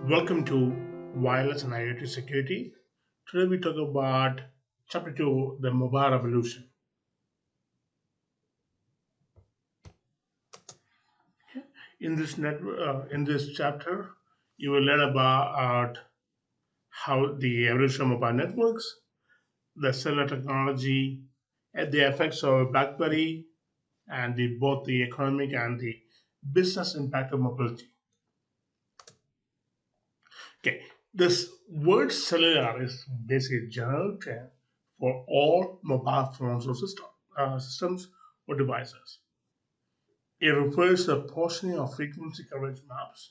Welcome to Wireless and IoT Security. Today we talk about Chapter 2, the mobile revolution. In this chapter, you will learn about how the evolution of mobile networks, the cellular technology, and the effects of BlackBerry, and both the economic and the business impact of mobility. Okay, this word cellular is basically a general term for all mobile phones or systems or devices. It refers to the portioning of frequency coverage maps.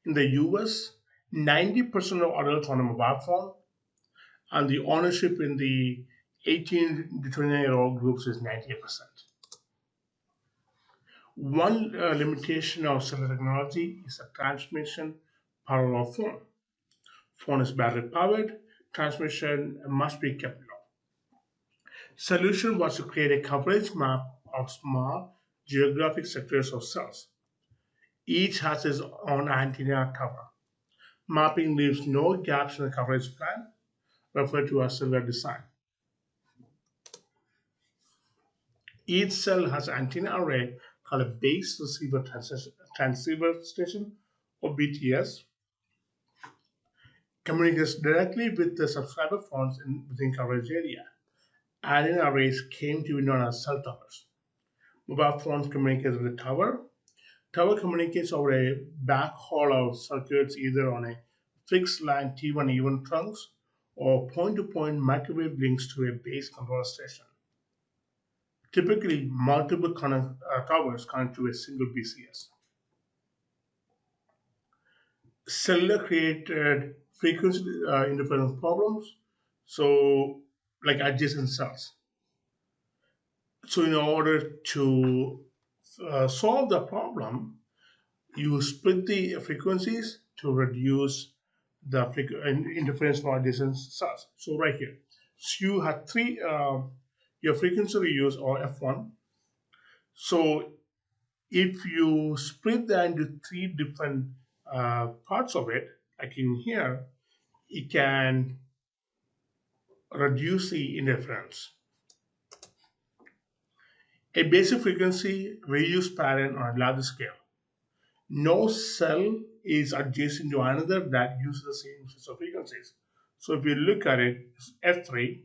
In the US, 90% of adults on a mobile phone, and the ownership in the 18 to 29-year-old groups is 98%. One limitation of cellular technology is the transmission power of phone. Phone is battery powered, transmission must be kept low. Solution was to create a coverage map of small geographic sectors of cells. Each has its own antenna cover. Mapping leaves no gaps in the coverage plan, referred to as cellular design. Each cell has an antenna array called a base receiver transceiver station or BTS, communicates directly with the subscriber phones within coverage area. Antenna arrays came to be known as cell towers. Mobile phones communicate with the tower. Tower communicates over a backhaul of circuits either on a fixed line T1 even trunks or point-to-point microwave links to a base control station. Typically, multiple towers connect to a single BCS. Cellular created frequency independent problems, so like adjacent cells. So, in order to solve the problem, you split the frequencies to reduce the interference from adjacent cells. So right here, so you have three, your frequency we use or F1. So if you split that into three different parts of it, like in here, it can reduce the interference. A basic frequency reuse pattern on a larger scale. No cell is adjacent to another that uses the same set of frequencies. So if you look at it, it's F3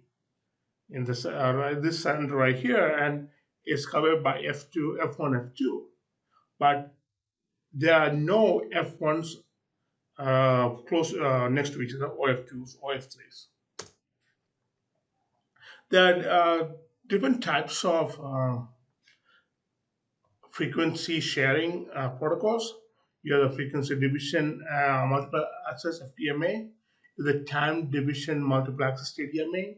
in this center right here, and it's covered by F2, F1, F2. But there are no F1s close next to each other, or F2s or F3s. There are different types of frequency sharing protocols. You have the frequency division multiple access FDMA, the time division multiple access TDMA,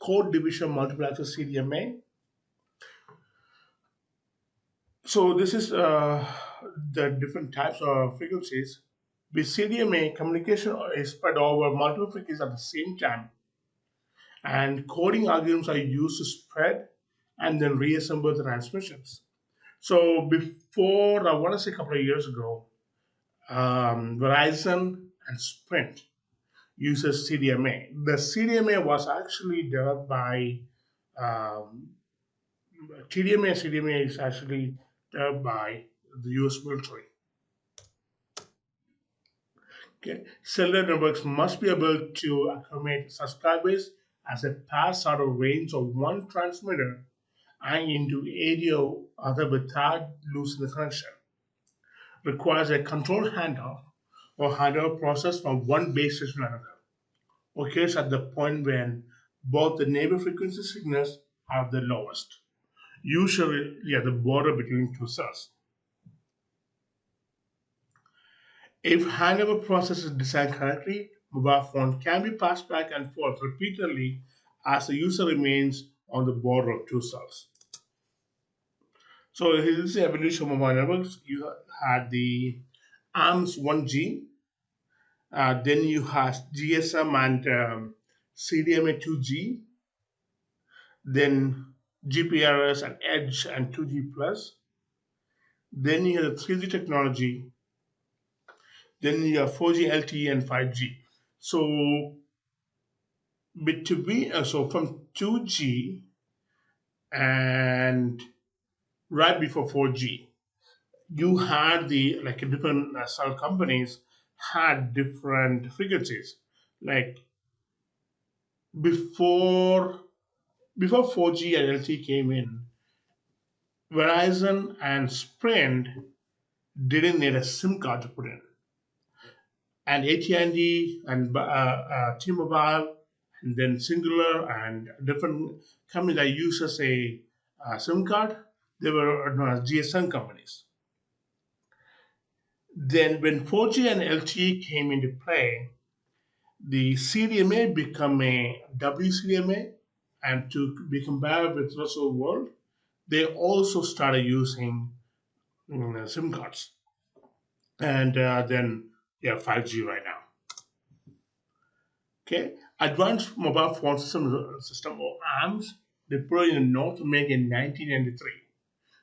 code division multiple access CDMA. So this is the different types of frequencies. With CDMA, communication is spread over multiple frequencies at the same time, and coding algorithms are used to spread and then reassemble the transmissions. So before, I want to say a couple of years ago, Verizon and Sprint uses CDMA. The CDMA was actually developed by um, TDMA and CDMA is actually developed by the US military. Okay. Cellular networks must be able to accommodate subscribers as they pass out of range of one transmitter and into area other without losing the connection. Requires a control handoff or handoff process from one base station to another. Occurs at the point when both the neighbor frequency signals are the lowest, usually at the border between two cells. If handover process is designed correctly, mobile phone can be passed back and forth repeatedly as the user remains on the border of two cells. So here is the evolution of mobile networks. You had the ARMS 1G, then you have GSM and CDMA 2G, then GPRS and Edge and 2G plus. Then you have the 3G technology. Then you have 4G LTE and 5G. So so from 2G and right before 4G, you had the like different cell companies had different frequencies. Like before before 4G and LTE came in, Verizon and Sprint didn't need a SIM card to put in, and AT&T and T-Mobile, and then Singular and different companies that uses a SIM card, they were known as GSM companies. Then when 4G and LTE came into play, the CDMA become a WCDMA, and to be compared with the rest of the world, they also started using SIM cards. And then you have 5G right now. Okay, Advanced Mobile Phone System or ARMS, deployed in North America in 1993,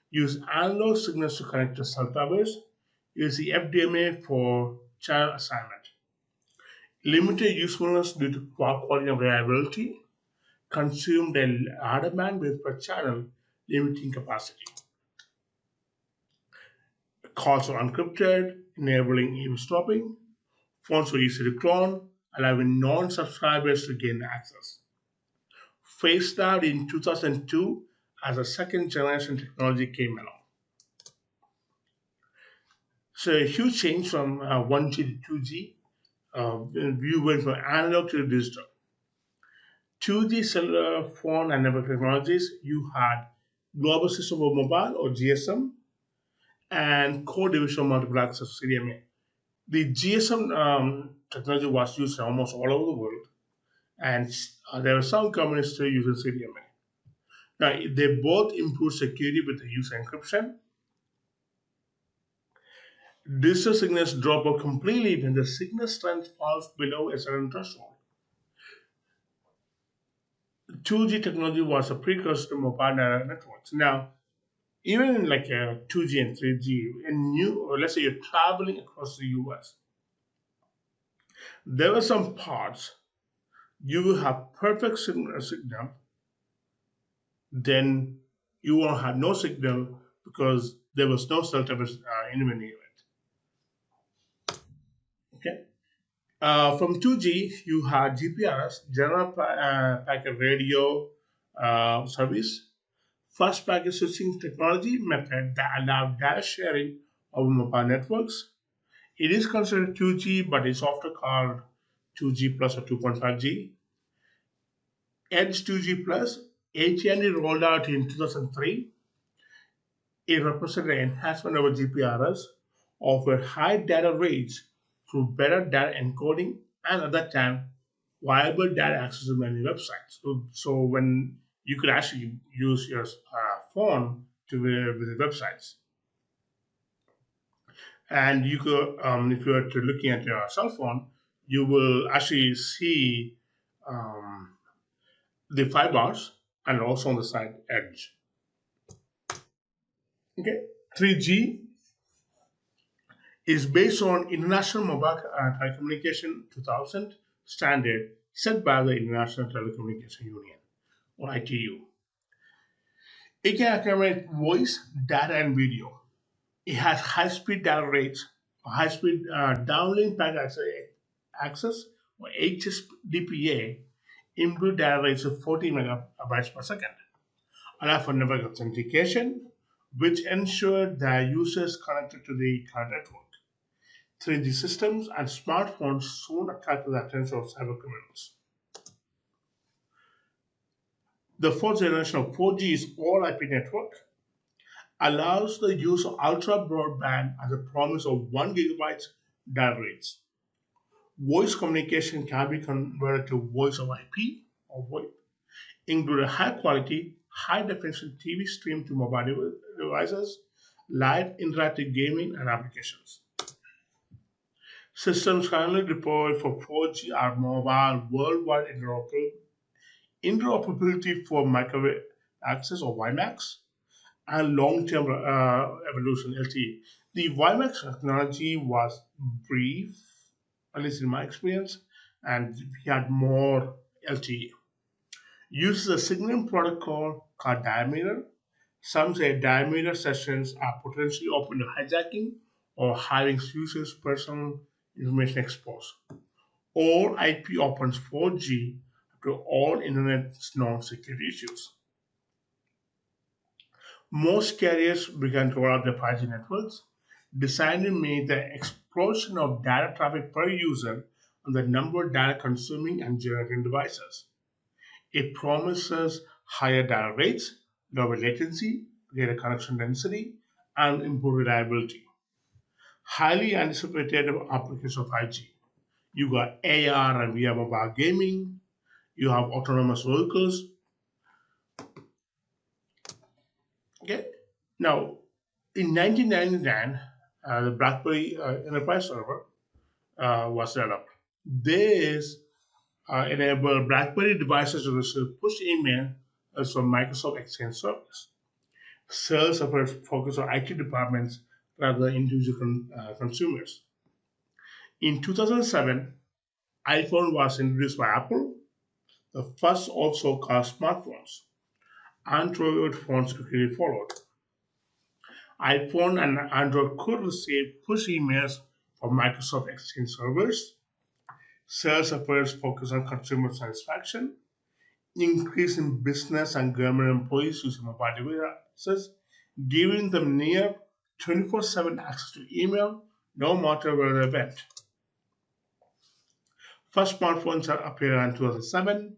use analog signals to connect to cell towers, use the FDMA for channel assignment. Limited usefulness due to poor quality and reliability, consumed a larger bandwidth per channel, limiting capacity. Calls are encrypted, enabling eavesdropping. Phones were easy to clone, allowing non-subscribers to gain access. Phased out in 2002 as a second generation technology came along. So a huge change from 1G to 2G. We went from analog to digital. 2G cellular phone and network technologies, you had Global System of Mobile or GSM and Core Division Multiple Access CDMA. The GSM technology was used almost all over the world, and there are some companies still using CDMA. Now, they both improve security with the use of encryption. Digital signals drop out completely when the signal strength falls below a certain threshold. 2G technology was a precursor to mobile networks. Now, even in like 2G and 3G, in new, or let's say you're traveling across the US, there were some parts you will have perfect signal, then you will have no signal because there was no cell towers anywhere near it. Okay. From 2G, you had GPRS, General Packet Radio Service, fast packet switching technology method that allowed data sharing over mobile networks. It is considered 2G, but it's often called 2G plus or 2.5G. Edge 2G plus, AT&T rolled out in 2003. It represented an enhancement over GPRS, offered high data rates through better data encoding, and at that time, viable data access to many websites. So when you could actually use your phone to visit websites, and you could, if you are to looking at your cell phone, you will actually see um, the five bars and also on the side edge. Okay, 3G is based on International Mobile Telecommunication 2000 standard set by the International Telecommunication Union or ITU. It can accommodate voice, data, and video. It has high-speed data rates, high-speed downlink packet access, or HSDPA, inbuilt data rates of 40 megabytes per second, allow for network authentication, which ensure that users connected to the current network. 3G systems and smartphones soon attracted the attention of cybercriminals. The fourth generation of 4G is all IP network, allows the use of ultra broadband as a promise of 1 gigabyte data rates. Voice communication can be converted to voice over IP or VoIP, including high quality, high definition TV stream to mobile devices, live interactive gaming and applications. Systems currently deployed for 4G are mobile worldwide interoperability for microwave access or WiMAX, and long-term evolution LTE. The WiMAX technology was brief, at least in my experience, and we had more LTE. Uses a signaling protocol called diameter. Some say diameter sessions are potentially open to hijacking or having users' personal information exposed. All IP opens 4G to all internet non-security issues. Most carriers began to roll out their 5G networks, designed to meet the explosion of data traffic per user and the number of data consuming and generating devices. It promises higher data rates, lower latency, greater connection density, and improved reliability. Highly anticipated applications of 5G. You got AR and VR mobile gaming. You have autonomous vehicles. Okay. Now, in 1999, the BlackBerry Enterprise Server was developed. This enabled BlackBerry devices to receive push email from Microsoft Exchange Service. Sales efforts focus on IT departments rather than individual consumers. In 2007, iPhone was introduced by Apple, the first also called smartphones. Android phones quickly followed. iPhone and Android could receive push emails from Microsoft Exchange servers. Sales efforts focus on consumer satisfaction, increase in business and government employees using mobile devices, giving them near 24/7 access to email, no matter where they went. First smartphones appeared in 2007.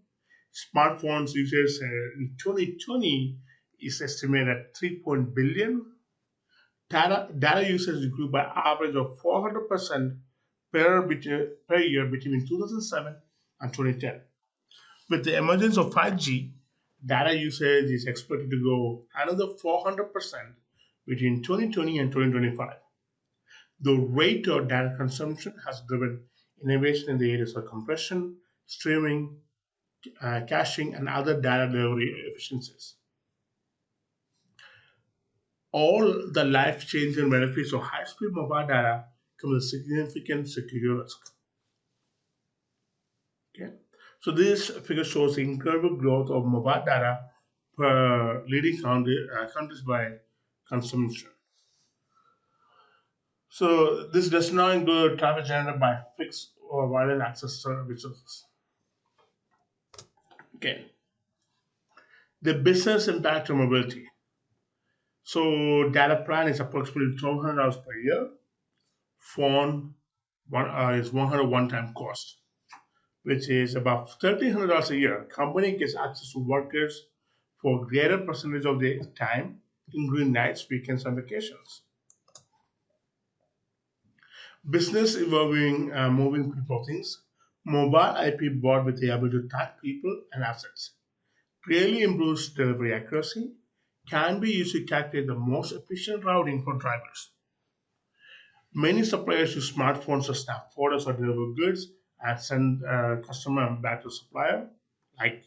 Smartphones users in 2020 is estimated at 3 billion. Data usage grew by average of 400% per year between 2007 and 2010. With the emergence of 5G, data usage is expected to grow another 400% between 2020 and 2025. The rate of data consumption has driven innovation in the areas of compression, streaming, caching, and other data delivery efficiencies. All the life-changing benefits of high-speed mobile data come with significant security risk. Okay, so this figure shows the incredible growth of mobile data per leading countries by consumption. So this does not include traffic generated by fixed or wireless access services. Okay, the business impact of mobility. So data plan is approximately $1,200 per year. Phone is 100 one-time cost, which is about $1,300 a year. Company gets access to workers for greater percentage of their time, including nights, weekends, and vacations. Business involving moving people things. Mobile IP bought with the ability to track people and assets. Clearly improves delivery accuracy. Can be used to calculate the most efficient routing for drivers. Many suppliers use smartphones to snap photos or deliver goods and send customer back to supplier, like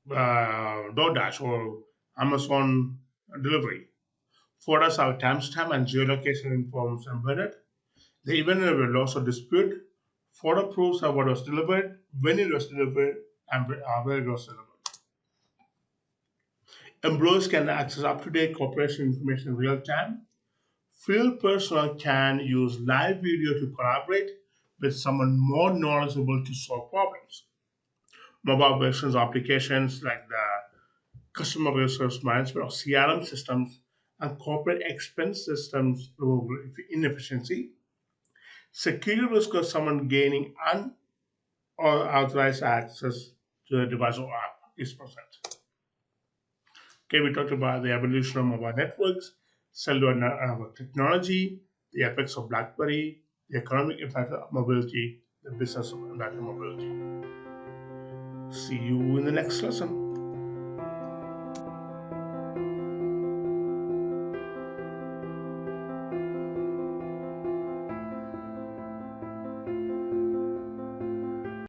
DoorDash or Amazon delivery. Photos have timestamp and geolocation informs embedded. They even have a loss of dispute. Photo proofs of what was delivered, when it was delivered, and where it was delivered. Employees can access up-to-date corporation information in real time. Field personnel can use live video to collaborate with someone more knowledgeable to solve problems. Mobile versions of applications like the customer resource management or CRM systems and corporate expense systems remove inefficiency. Security risk of someone gaining unauthorized access to the device or app is present. Okay, we talked about the evolution of mobile networks, cellular network technology, the effects of BlackBerry, the economic impact of mobility, the business impact of mobility. See you in the next lesson.